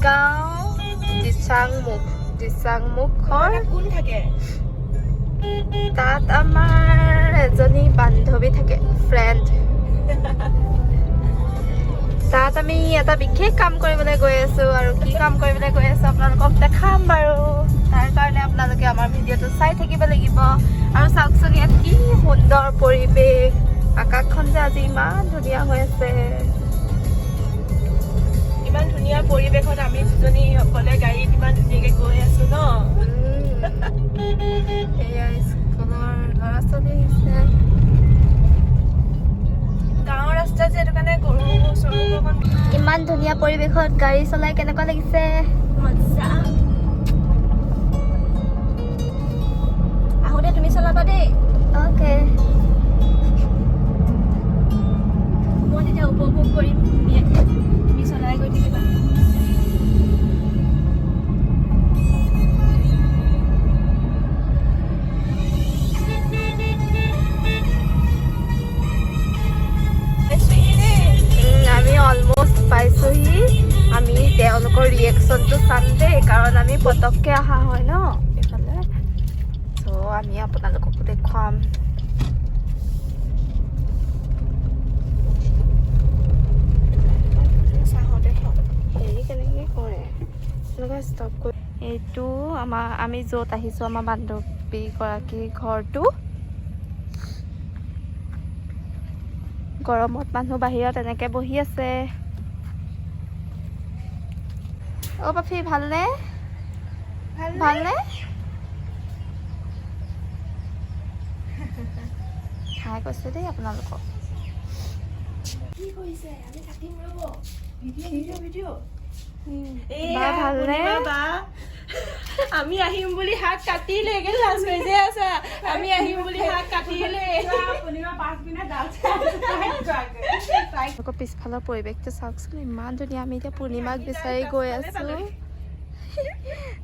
গাঁও দিচাংমুখৰ কোন থাকে তাত আমাৰ এজনী বান্ধৱী থাকে ফ্ৰেণ্ড তাত আমি এটা বিশেষ কাম কৰিবলৈ গৈ আছো আৰু কি কাম কৰিবলৈ গৈ আছো আপোনালোকক দেখাম বাৰু তাৰ কাৰণে আপোনালোকে আমাৰ ভিডিঅ'টো চাই থাকিব লাগিব আৰু চাওকচোন ইয়াত কি সুন্দৰ পৰিৱেশ আকাশখন যে আজি ইমান ধুনীয়া হৈ আছে ইমান ধুনীয়া পৰিৱেশত আমি দুজনী অকলে গাড়ীত ইমান ধুনীয়াকে গৈ আছো ন এয়া স্কুলৰ ল'ৰা ছোৱালী আহিছে গাঁৱৰ ৰাস্তা যে এইটো কাৰণে গৰু চৰু অকণ ইমান ধুনীয়া পৰিৱেশত গাড়ী চলাই কেনেকুৱা লাগিছে মজা আহোঁতে তুমি চলাবা দেই অ'কে মই তেতিয়া উপভোগ কৰিম ধুনীয়াকে তুমি চলাই গৈ থাকিবা আমি অলমষ্ট পাইছোহি আমি তেওঁলোকৰ ৰিয়েকশ্যনটো চাম দেই কাৰণ আমি পটককৈ অহা হয় ন এইফালে চ' আমি আপোনালোককো দেখুৱাম হেৰি কেনেকৈ কৰে এনেকুৱা ষ্টপ কৰি এইটো আমি য'ত আহিছোঁ আমাৰ বান্ধৱীগৰাকীৰ ঘৰটো গৰমত মানুহ বাহিৰত এনেকে বহি আছে অ পাফি ভালনে ভালনে হাই কৈছোঁ দেই আপোনালোকক কি কৰিছে আমি থাকিম ৰ'ব ভিডিঅ' ভালনে আমি আহিম বুলি হাত কাটিলে লাজ হৈ যে আছা আমি আহিম বুলি হাত কাটিলে পিছফালৰ পৰিৱেশটো চাওকচোন ইমান ধুনীয়া আমি এতিয়া পূৰ্ণিমাক বিচাৰি গৈ আছো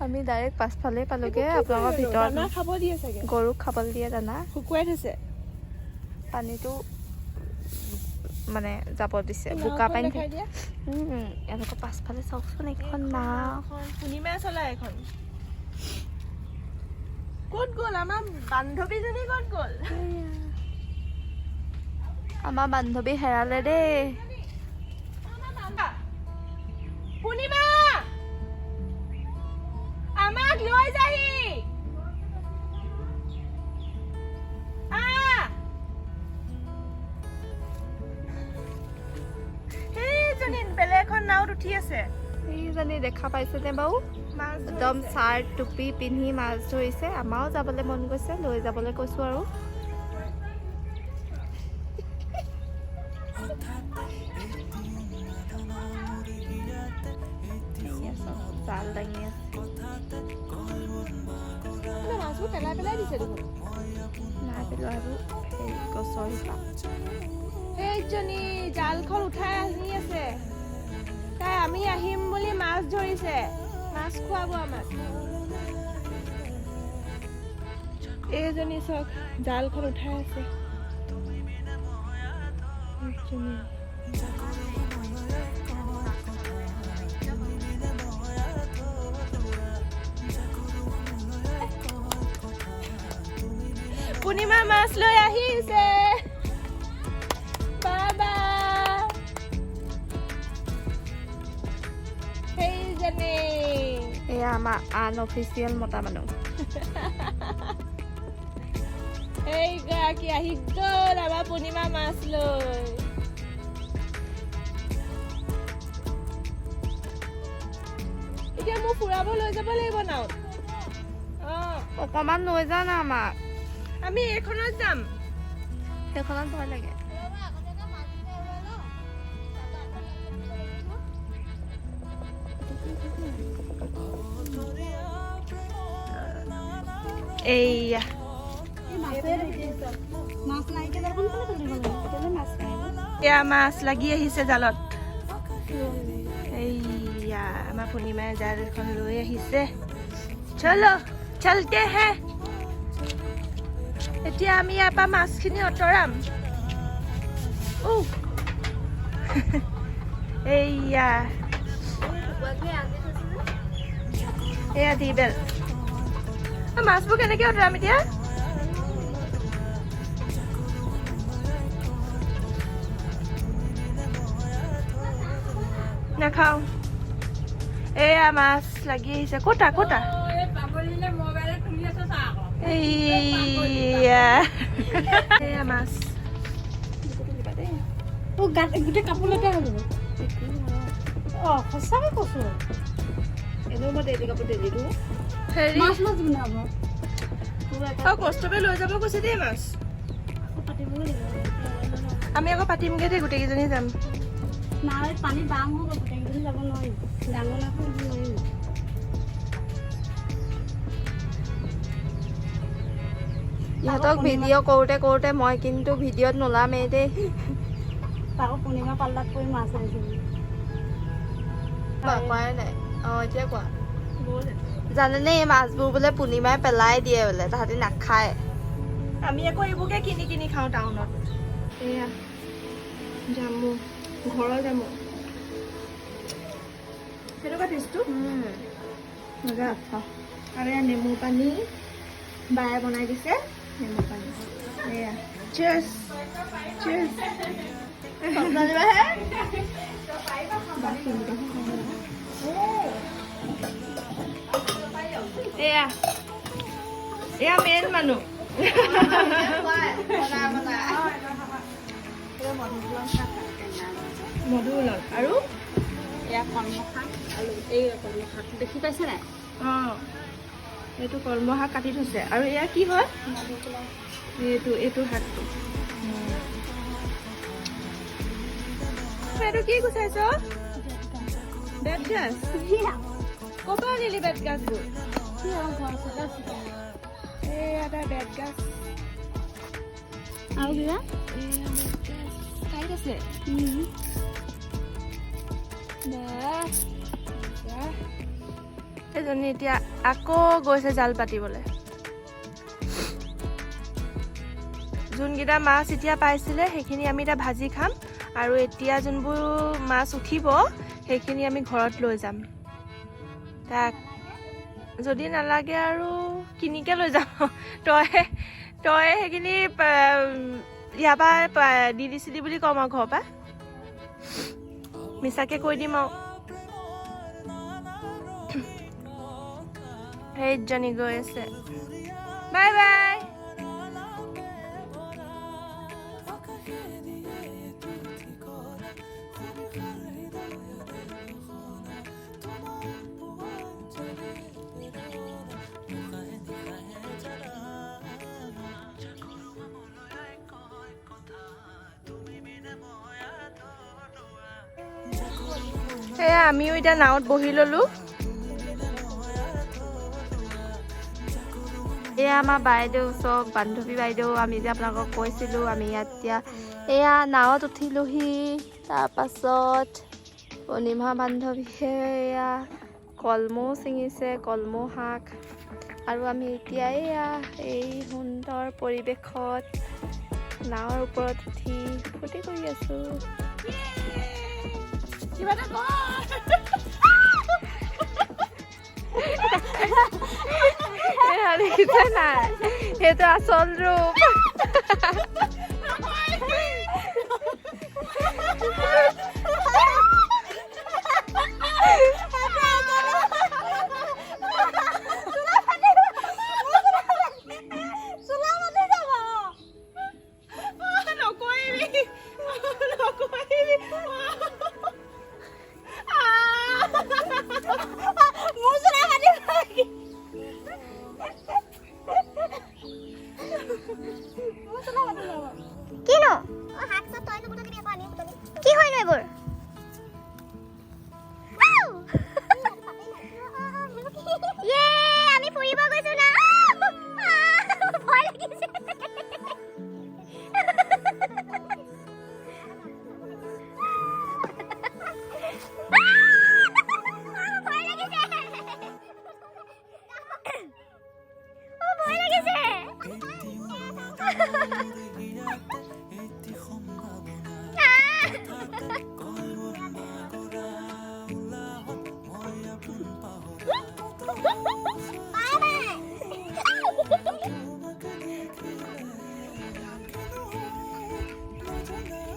আমি ডাইৰেক্ট পাছফালে পালোগে আপোনালোকৰ ভিতৰত খাব দিয়ে চাগে গৰুক খাবলৈ দিয়ে দানা শুকুৱাই থৈছে পানীটো মানে যাব দিছে বোকা পানী এনেকুৱা পাছফালে চাওকচোন এখন নাও পূৰ্ণিমাই চলাই এখন ক'ত গ'ল আমাৰ বান্ধৱীজনী ক'ত গ'ল আমাৰ বান্ধৱী হেৰালে দেই পূৰ্ণিমা আমাক লৈ যাহি বেলেগ এখন নাওত উঠি আছে এইজনী দেখা পাইছেনে বাৰু একদম চাৰ্ট টুপি পিন্ধি মাছ ধৰিছে আমাৰো যাবলৈ মন গৈছে লৈ যাবলৈ কৈছোঁ আৰু জাল দাঙি আছে মাছবোৰ পেলাই পেলাই দিছে দেখোন নাই পেলোৱা আৰু সেই গছৰ শিপা সেইজনী জালখন উঠাই আনি আছে তাই আমি আহিম বুলি মাছ ধৰিছে মাছ খুৱাব আমাক এইজনী চক জালখন উঠাই আছে পূৰ্ণিমা মাছ লৈ আহিছে এয়া আমাৰ আনঅফিচিয়েল মতা মানুহ এইগৰাকী আহি গ'ল আমাৰ পূৰ্ণিমা মাছ লৈ এতিয়া মোক ফুৰাব লৈ যাব লাগিব নাও অকণমান লৈ যা না আমাক আমি এইখনত যাম সেইখনত ভয় লাগে এইয়া এয়া মাছ লাগি আহিছে জালত এইয়া আমাৰ পূৰ্ণিমাই জাল এখন লৈ আহিছে চলো চলতে হে এতিয়া আমি ইয়াৰ পৰা মাছখিনি অতৰাম এইয়া এয়া দি বেল মাছবোৰ কেনেকৈ অতৰাম এতিয়া নাখাওঁ এয়া মাছ লাগি আহিছে ক'তা ক'তা এয়া মাছ গোটেই কাপোৰতে হ'ব অঁ সঁচাকৈ কৈছোঁ এনেও মই ডেইলি কাপোৰ ডেইলি দিওঁ হেৰি মাছ মাছ বনাব কষ্টকে লৈ যাব কৈছে দেই মাছ আমি আকৌ পাতিমগৈ দেই গোটেইকেইজনী যাম নাই পানী বাম হ'ব গোটেইকেইজনী যাব নোৱাৰিম ডাঙৰ ডাঙৰ নোৱাৰিম ইহঁতক ভিডিঅ' কৰোঁতে কৰোঁতে মই কিন্তু ভিডিঅ'ত নোলামেই দেই তাকো পূৰ্ণিমা পাল্লাত পৰি মাছ আনিছিলোঁ কোৱাই নাই অঁ এতিয়া কোৱা জানেনে এই মাছবোৰ বোলে পূৰ্ণিমাই পেলাই দিয়ে বোলে তাহাঁতি নাখায় আমি আকৌ এইবোৰকে কিনি কিনি খাওঁ টাউনত এয়া জামু ঘৰৰ জামু কেনেকুৱা টেষ্টটো মজা আৰু এয়া নেমু পানী বায়ে বনাই দিছে নেমু পানী এয়া চিয়াৰ্ছ চিয়াৰ্ছ এয়া এয়া মেইন মানুহ মধুবুলন আৰু এয়া কলমৌ শাক আৰু এই কলমৌ শাক দেখি পাইছে নাই অঁ এইটো কলমৌ শাক কাটি থৈছে আৰু এয়া কি হয় এইটো শাকটো এইটো কি গুচাইছ বেত গাছ ক'ৰ পৰা আনিলি বেত গাছবোৰ এই এটা বেত গাছ আৰু কিবা ঠাইত আছে এজনী এতিয়া আকৌ গৈছে জাল পাতিবলৈ যোনকেইটা মাছ এতিয়া পাইছিলে সেইখিনি আমি এতিয়া ভাজি খাম আৰু এতিয়া যোনবোৰ মাছ উঠিব সেইখিনি আমি ঘৰত লৈ যাম তাক যদি নালাগে আৰু কিনিকে লৈ যাম তই সেইখিনি ইয়াৰ পৰা দি দিছিলি বুলি ক'ম আৰু ঘৰৰ পৰা মিছাকে কৈ দিম আৰু সেইজনী গৈ আছে বাই বাই এয়া আমিও এতিয়া নাৱত বহি ললো এয়া আমাৰ বাইদেউ চব বান্ধৱী বাইদেউ আমি যে আপোনালোকক কৈছিলোঁ আমি ইয়াত এতিয়া এয়া নাৱত উঠিলোহি তাৰপাছত পূৰ্ণিমা বান্ধৱীয়ে এয়া কলমৌ ছিঙিছে কলমৌ শাক আৰু আমি এতিয়া এয়া এই সুন্দৰ পৰিৱেশত নাৱৰ ওপৰত উঠি ফূৰ্তি কৰি আছোঁ কিবা এটা দেখিছে নাই সেইটো আচল ৰূপ কিনো কি হয়নো এইবোৰ আমি ফুৰিব গৈছো না ভয় লাগিছে ভয় লাগিছে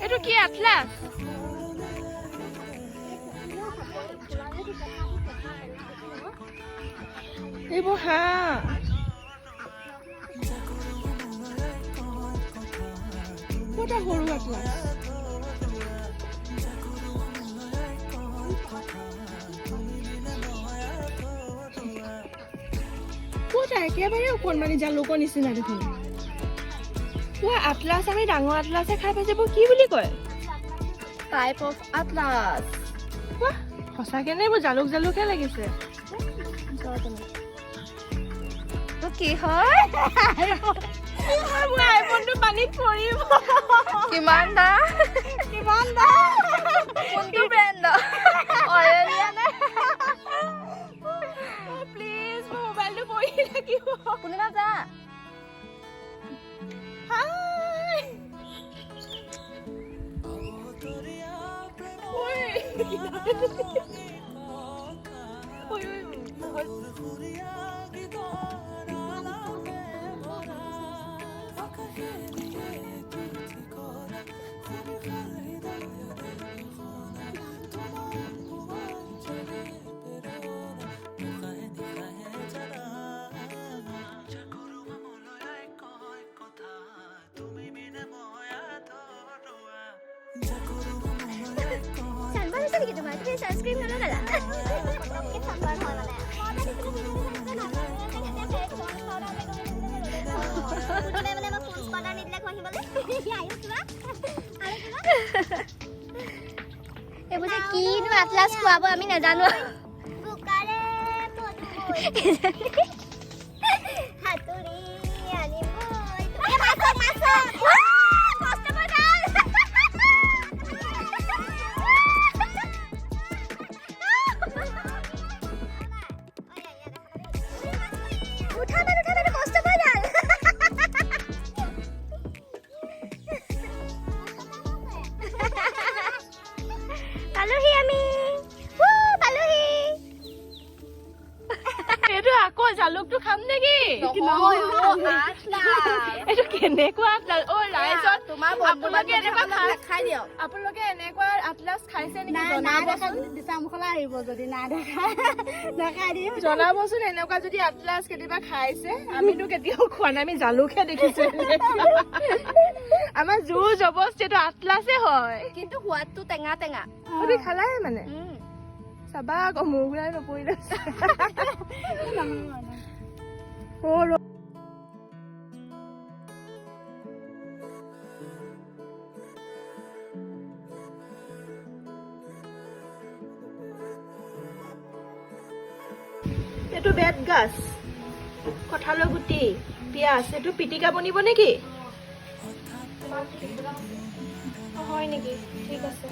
এইটো কি আটলাস? এইবোৰ হাঁহ ক'তা সৰু আটলাস ক'তা একেবাৰে অকণমানি জালুকৰ নিচিনা দেখোন আটলাস আমি ডাঙৰ আটলাসে খাই পাইছে কি বুলি কয় টাইপ অফ আটলাস সঁচাকে নে এইবোৰ জালুক জালুকহে লাগিছে তো কি হয় মোৰ আইফোনটো পানীত পৰিব কিমান দাম কোনটো ব্ৰেণ্ডৰ অৰেলিয়া নে প্লিজ মোৰ মোবাইলটো পৰি থাকিব কোনোবা যা সানস্ক্রিন হলো গলা কি সম্মান হয় মানে মানে মই ফুল স্পটার নিদিলে কহিবলে আইও কিবা এবোৰ যে কিনো আটলাস খুৱাব আমি নাজানো বুকাৰে হাতুৰি আনিব এ মাছ কাস্টমাৰ গাল উঠা কাস্টমাৰ গাল পালোহি আমি পালোহি এইটো আকৌ জালুকটো খাম নেকি এইটো কেনেকুৱা আটলাস অ ৰাইজত তোমাৰ আপোনালোকে এনেকুৱা খাই দিয়ক আপোনালোকে এনেকুৱা আটলাস খাইছে নেকি জনাবচোন এনেকুৱা যদি আটলাস কেতিয়াবা খাইছে আমিতো কেতিয়াও খোৱা নাই আমি জালুকহে দেখিছো আমাৰ জোৰ জবস্তিটো আটলাসে হয় কিন্তু সোৱাদটো টেঙা টেঙা তুমি খালাই মানে চাবা আকৌ মোৰ ঘূৰাই নপৰিলে এইটো বেত গাছ কঁঠালৰ গুটি পিঁয়াজ এইটো পিটিকা বনিব নেকি হয় নেকি ঠিক আছে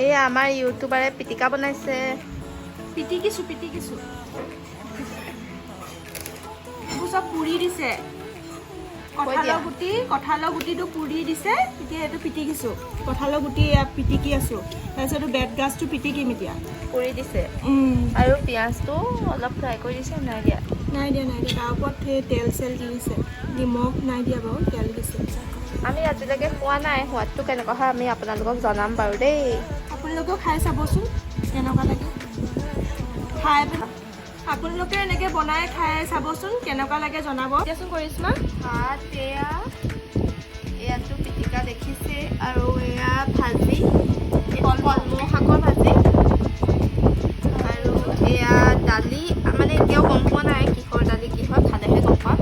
এই আমাৰ ইউটিউবাৰে পিটিকা বনাইছে পিটিকিছো এইবোৰ চব পুৰি দিছে কঁঠালৰ গুটিটো পুৰি দিছে এতিয়া এইটো পিটিকিছো কঁঠালৰ গুটি পিটিকি আছো তাৰপিছত এইটো বেত গাছটো পিটিকিম এতিয়া পুৰি দিছে আৰু পিঁয়াজটো অলপ ফ্ৰাই কৰি দিছে নাই দিয়া তাৰ ওপৰত সেই তেল চেল দিছে নিমখ নাই দিয়া বাৰু তেল দিছে আমি আজিলৈকে খোৱা নাই সোৱাদটো কেনেকুৱা হয় আমি আপোনালোকক জনাম বাৰু দেই আপোনালোকেও খাই চাবচোন কেনেকুৱা লাগে খাই আপোনালোকে এনেকৈ বনাই খাই চাবচোন কেনেকুৱা লাগে জনাব দিয়াচোন কৰিশ্মা ভাত এয়াতো পিটিকা দেখিছে আৰু এয়া ভাজি কলমৌ শাকৰ ভাজি আৰু এয়া দালি মানে এতিয়াও গম পোৱা নাই কিহৰ দালি কিহৰ খালেহে গম পাম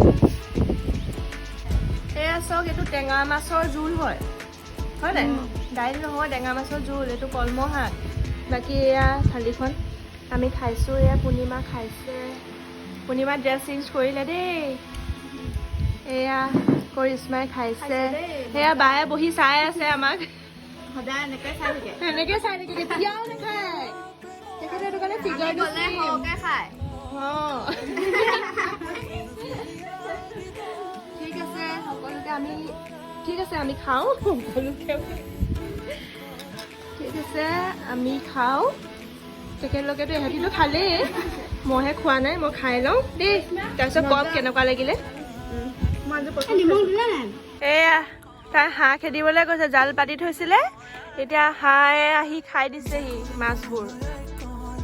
এয়া চাওক এইটো টেঙা মাছৰ জোল হয় নাই দাইল নহয় টেঙা মাছৰ জোল এইটো কলমৌ শাক বাকী এয়া থালিখন আমি খাইছোঁ এয়া পূৰ্ণিমা খাইছে পূৰ্ণিমা ড্ৰেছ চেঞ্জ কৰিলে দেই এয়া কৰিশ্মাই খাইছে সেয়া বায়ে বহি চাই আছে আমাক সদায় এনেকৈ চাই থাকে এনেকৈ চাই থাকে কেতিয়াও নাখায় তেখেতে সেইটো কাৰণে ফিগাৰ গ'লে সৰহকৈ খায় ঠিক আছে সকলোকে ঠিক আছে আমি খাওঁ সকলোকে ঠিক আছে আমি খাওঁ তেখেতলোকেতো ইহঁতিতো খালেই মইহে খোৱা নাই মই খাই লওঁ দেই তাৰপিছত কম কেনেকুৱা লাগিলে এয়া তাই হাঁহ খেদিবলৈ গৈছে, জাল পাতি থৈছিলে, এতিয়া হাঁহে আহি খাই দিছেহি মাছবোৰ।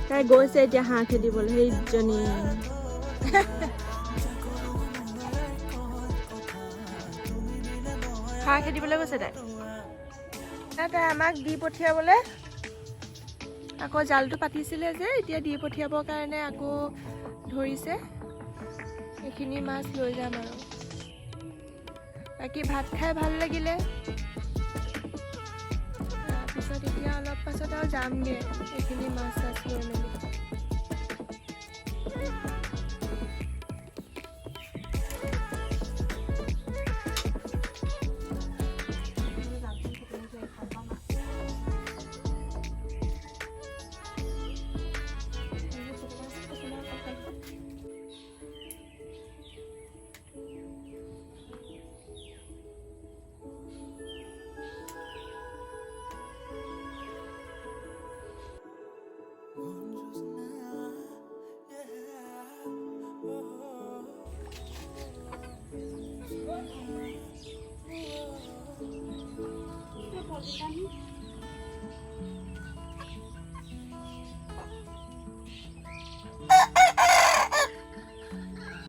তাই গৈছে এতিয়া হাঁহ খেদিবলৈ, সেইজনী হাঁহ খেদিবলৈ গৈছে তাই। তাই আমাক দি পঠিয়াবলৈ আকৌ জালটো পাতিছিলে যে, এতিয়া দি পঠিয়াবৰ কাৰণে আকৌ ধৰিছে। এইখিনি মাছ লৈ যাম আৰু। বাকী ভাত খাই ভাল লাগিলে। তাৰপিছত এতিয়া অলপ পাছত আৰু যামগৈ এইখিনি মাছ চাছ লৈ মেলি।